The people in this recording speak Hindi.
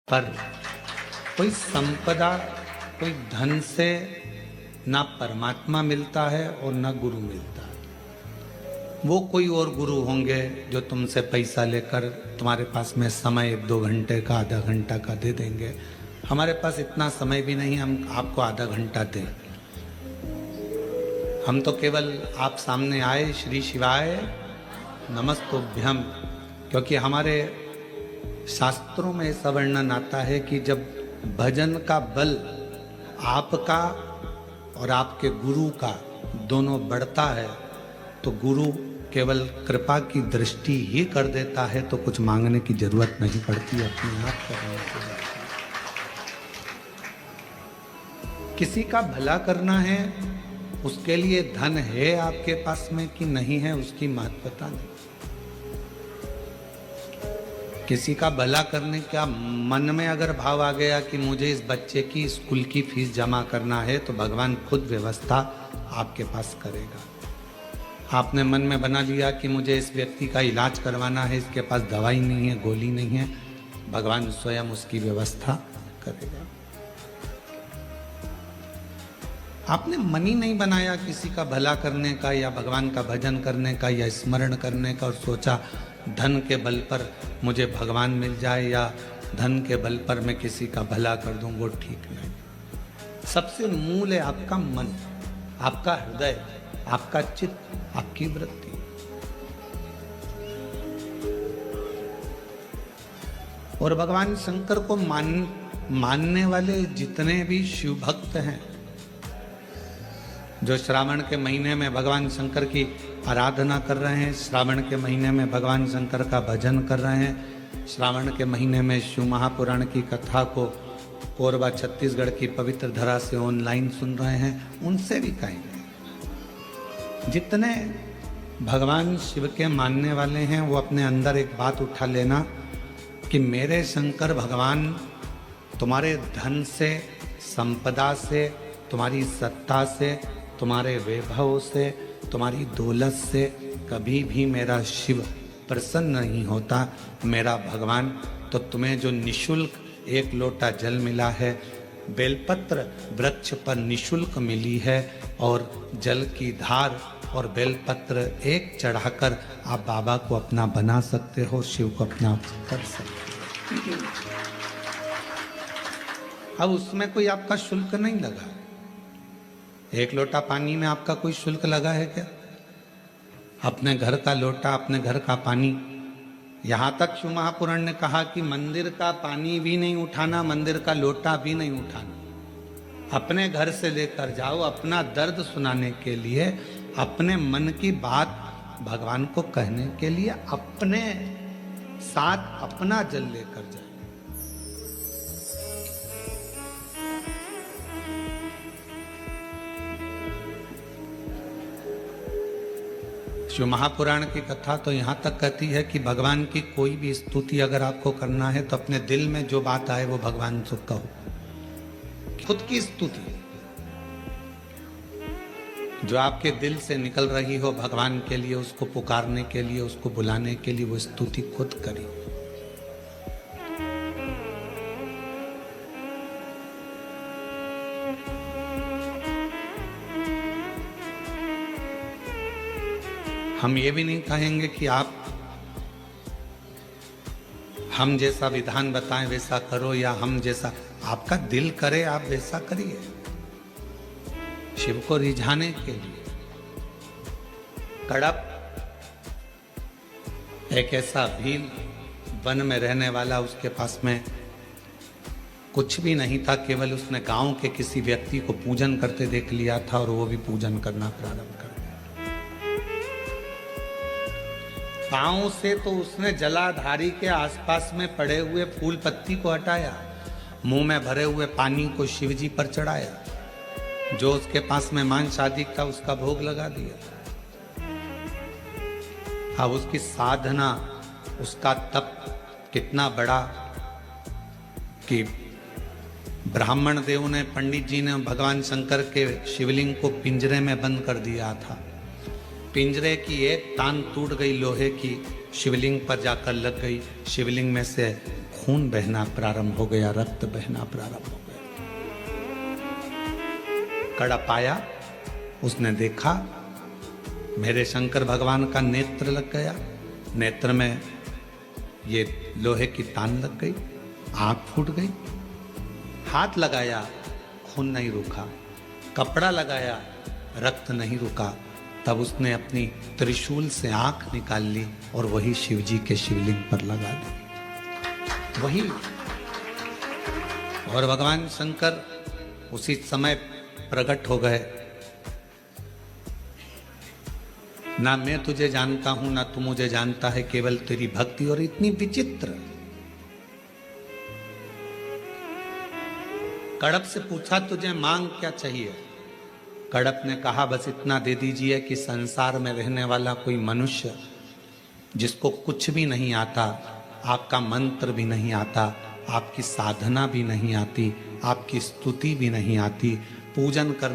पर कोई संपदा, कोई धन से ना परमात्मा मिलता है और ना गुरु मिलता है। वो कोई और गुरु होंगे जो तुमसे पैसा लेकर तुम्हारे पास में समय 1-2 घंटे का, आधा घंटा का दे देंगे। हमारे पास इतना समय भी नहीं हम आपको आधा घंटा दें। हम तो केवल आप सामने आए, श्री शिवाय नमस्तुभ्यम, क्योंकि हमारे शास्त्रों में ऐसा वर्णन आता है कि जब भजन का बल आपका और आपके गुरु का दोनों बढ़ता है तो गुरु केवल कृपा की दृष्टि ही कर देता है, तो कुछ मांगने की जरूरत नहीं पड़ती, अपने आप करने की जरूरत है। किसी का भला करना है, उसके लिए धन है आपके पास में कि नहीं है उसकी महत्वता नहीं। किसी का भला करने का मन में अगर भाव आ गया कि मुझे इस बच्चे की स्कूल की फीस जमा करना है, तो भगवान खुद व्यवस्था आपके पास करेगा। आपने मन में बना लिया कि मुझे इस व्यक्ति का इलाज करवाना है, इसके पास दवाई नहीं है, गोली नहीं है, भगवान स्वयं उसकी व्यवस्था करेगा। आपने मन ही नहीं बनाया किसी का भला करने का या भगवान का भजन करने का या स्मरण करने का और सोचा धन के बल पर मुझे भगवान मिल जाए या धन के बल पर मैं किसी का भला कर दूं, वो ठीक नहीं। सबसे मूल है आपका मन, आपका हृदय, आपका चित्त, आपकी वृत्ति। और भगवान शंकर को मानने वाले जितने भी शिव भक्त हैं, जो श्रावण के महीने में भगवान शंकर की आराधना कर रहे हैं, श्रावण के महीने में भगवान शंकर का भजन कर रहे हैं, श्रावण के महीने में शिव महापुराण की कथा को कोरबा छत्तीसगढ़ की पवित्र धरा से ऑनलाइन सुन रहे हैं, उनसे भी कहेंगे जितने भगवान शिव के मानने वाले हैं वो अपने अंदर एक बात उठा लेना कि मेरे शंकर भगवान तुम्हारे धन से, संपदा से, तुम्हारी सत्ता से, तुम्हारे वैभव से, तुम्हारी दौलत से कभी भी मेरा शिव प्रसन्न नहीं होता। मेरा भगवान तो तुम्हें जो निशुल्क 1 लोटा जल मिला है, बेलपत्र वृक्ष पर निशुल्क मिली है, और जल की धार और बेलपत्र एक चढ़ाकर आप बाबा को अपना बना सकते हो, शिव को अपना कर सकते हो। अब उसमें कोई आपका शुल्क नहीं लगा। 1 लोटा पानी में आपका कोई शुल्क लगा है क्या? अपने घर का लोटा, अपने घर का पानी, यहां तक शिव महापुराण ने कहा कि मंदिर का पानी भी नहीं उठाना, मंदिर का लोटा भी नहीं उठाना, अपने घर से लेकर जाओ, अपना दर्द सुनाने के लिए, अपने मन की बात भगवान को कहने के लिए अपने साथ अपना जल लेकर जाओ। शिव महापुराण की कथा तो यहाँ तक कहती है कि भगवान की कोई भी स्तुति अगर आपको करना है तो अपने दिल में जो बात आए वो भगवान से कहो। खुद की स्तुति जो आपके दिल से निकल रही हो भगवान के लिए, उसको पुकारने के लिए, उसको बुलाने के लिए, वो स्तुति खुद करी। हम ये भी नहीं कहेंगे कि आप हम जैसा विधान बताएं वैसा करो, या हम जैसा आपका दिल करे आप वैसा करिए। शिव को रिझाने के लिए कड़प एक ऐसा भील वन में रहने वाला, उसके पास में कुछ भी नहीं था, केवल उसने गांव के किसी व्यक्ति को पूजन करते देख लिया था और वो भी पूजन करना प्रारंभ कर दिया। पांव से तो उसने जलाधारी के आसपास में पड़े हुए फूल पत्ती को हटाया, मुंह में भरे हुए पानी को शिवजी पर चढ़ाया, जो उसके पास में मांस आदि का उसका भोग लगा दिया। अब उसकी साधना, उसका तप कितना बड़ा कि ब्राह्मण देव ने, पंडित जी ने भगवान शंकर के शिवलिंग को पिंजरे में बंद कर दिया था। पिंजरे की एक तान टूट गई लोहे की, शिवलिंग पर जाकर लग गई, शिवलिंग में से खून बहना प्रारंभ हो गया, रक्त बहना प्रारंभ हो गया। कड़प आया, उसने देखा मेरे शंकर भगवान का नेत्र लग गया, नेत्र में ये लोहे की तान लग गई, आंख फूट गई। हाथ लगाया, खून नहीं रुका, कपड़ा लगाया, रक्त नहीं रुका। तब उसने अपनी त्रिशूल से आंख निकाल ली और वही शिवजी के शिवलिंग पर लगा दी, वही। और भगवान शंकर उसी समय प्रकट हो गए। ना मैं तुझे जानता हूं, ना तू मुझे जानता है, केवल तेरी भक्ति। और इतनी विचित्र। कड़प से पूछा तुझे मांग क्या चाहिए? कड़प ने कहा बस इतना दे दीजिए कि संसार में रहने वाला कोई मनुष्य जिसको कुछ भी नहीं आता, आपका मंत्र भी नहीं आता, आपकी साधना भी नहीं आती, आपकी स्तुति भी नहीं आती, पूजन कर